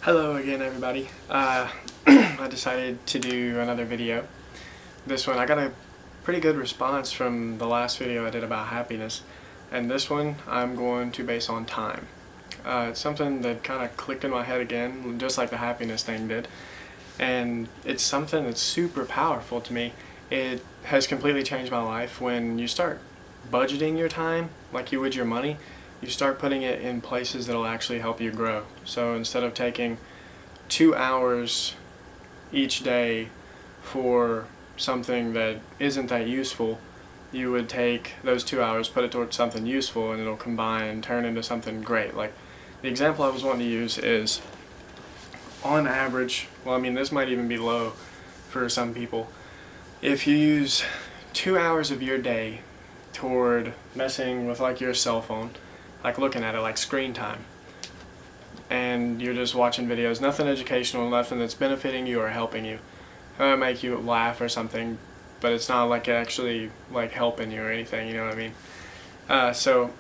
Hello again, everybody. I decided to do another video. This one, I got a pretty good response from the last video I did about happiness, and this one I'm going to base on time. It's something that kind of clicked in my head again, just like the happiness thing did, and it's something that's super powerful to me. It has completely changed my life. When you start budgeting your time like you would your money, you start putting it in places that'll actually help you grow. So instead of taking 2 hours each day for something that isn't that useful, you would take those 2 hours, put it towards something useful, and it'll combine and turn into something great. Like the example I was wanting to use is, on average, well, I mean, this might even be low for some people, if you use 2 hours of your day toward messing with like your cell phone, like looking at it, like screen time, and you're just watching videos, nothing educational, nothing that's benefiting you or helping you. It might make you laugh or something, but it's not like actually like helping you or anything, you know what I mean? So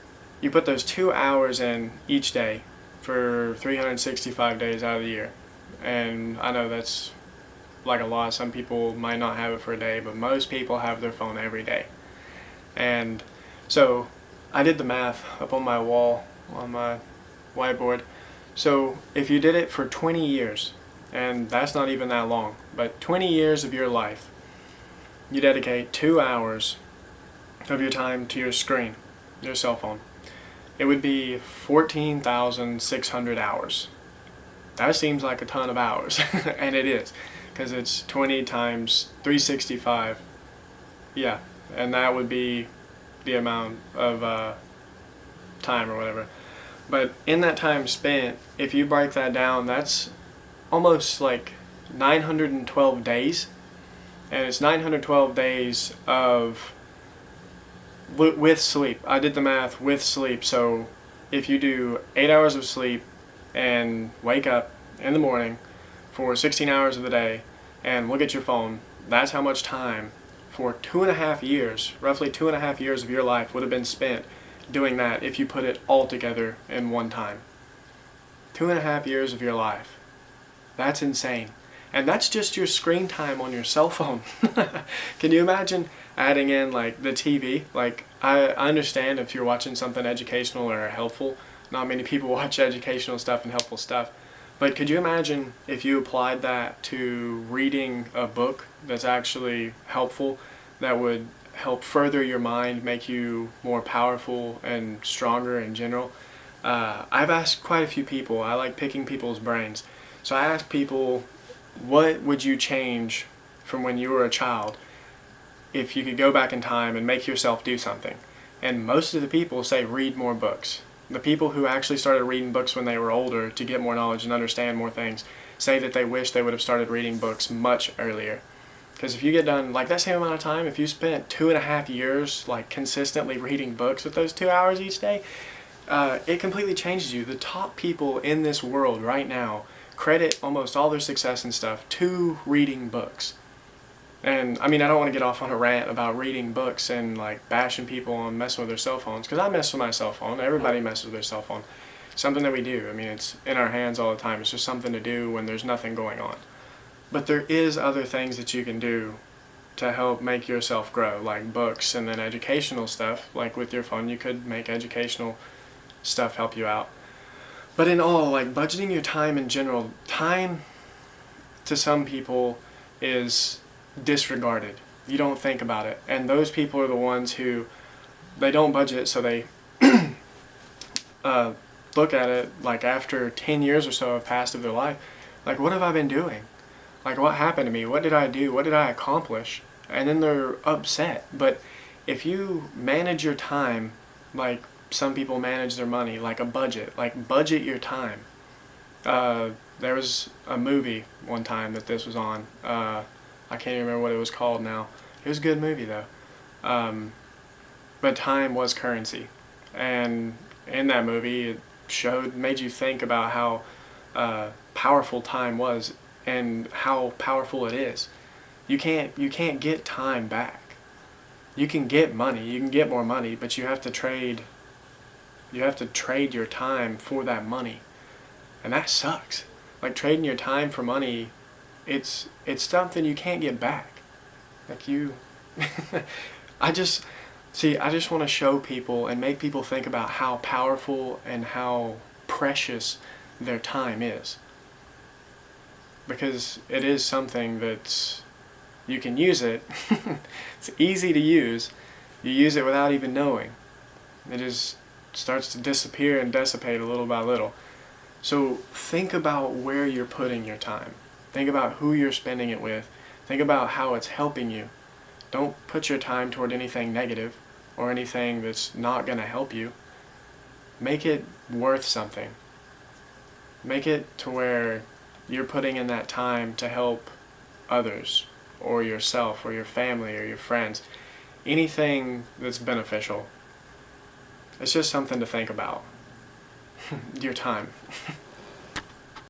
you put those 2 hours in each day for 365 days out of the year. And I know that's like a lot. Some people might not have it for a day, but most people have their phone every day. And so I did the math up on my wall, on my whiteboard. So if you did it for 20 years, and that's not even that long, but 20 years of your life, you dedicate 2 hours of your time to your screen, your cell phone, it would be 14,600 hours. That seems like a ton of hours, and it is, because it's 20 times 365, yeah, and that would be the amount of time or whatever. But in that time spent, if you break that down, that's almost like 912 days, and it's 912 days of with sleep. I did the math with sleep. So if you do 8 hours of sleep and wake up in the morning for 16 hours of the day and look at your phone, that's how much time for 2.5 years, roughly 2.5 years of your life would have been spent doing that if you put it all together in one time. 2.5 years of your life. That's insane. And that's just your screen time on your cell phone. Can you imagine adding in like the TV? Like I understand if you're watching something educational or helpful. Not many people watch educational stuff and helpful stuff. But could you imagine if you applied that to reading a book that's actually helpful, that would help further your mind, make you more powerful and stronger in general? I've asked quite a few people. I like picking people's brains. So I asked people, what would you change from when you were a child if you could go back in time and make yourself do something? And most of the people say read more books. The people who actually started reading books when they were older to get more knowledge and understand more things say that they wish they would have started reading books much earlier. Because if you get done like that same amount of time, if you spent 2.5 years like consistently reading books with those 2 hours each day, it completely changes you. The top people in this world right now credit almost all their success and stuff to reading books. And I mean, I don't want to get off on a rant about reading books and like bashing people on messing with their cell phones, because I mess with my cell phone. Everybody messes with their cell phone. Something that we do. I mean, it's in our hands all the time. It's just something to do when there's nothing going on. But there is other things that you can do to help make yourself grow, like books, and then educational stuff. Like with your phone, you could make educational stuff help you out. But in all, like budgeting your time in general, time to some people is disregarded. You don't think about it. And those people are the ones who, they don't budget, so they look at it like after 10 years or so have passed of their life, like, what have I been doing? Like, what happened to me? What did I do? What did I accomplish? And then they're upset. But if you manage your time like some people manage their money, like a budget, like budget your time. There was a movie one time that this was on. I can't even remember what it was called now. It was a good movie though. But time was currency. And in that movie it made you think about how powerful time was and how powerful it is. You can't get time back. You can get money, you can get more money, but you have to trade your time for that money. And that sucks. Like trading your time for money, it's something you can't get back. Like you, I just want to show people and make people think about how powerful and how precious their time is. Because it is something that you can use it. It's easy to use. You use it without even knowing. It just starts to disappear and dissipate little by little. So think about where you're putting your time. Think about who you're spending it with. Think about how it's helping you. Don't put your time toward anything negative or anything that's not going to help you. Make it worth something. Make it to where you're putting in that time to help others or yourself or your family or your friends. Anything that's beneficial. It's just something to think about. Your time.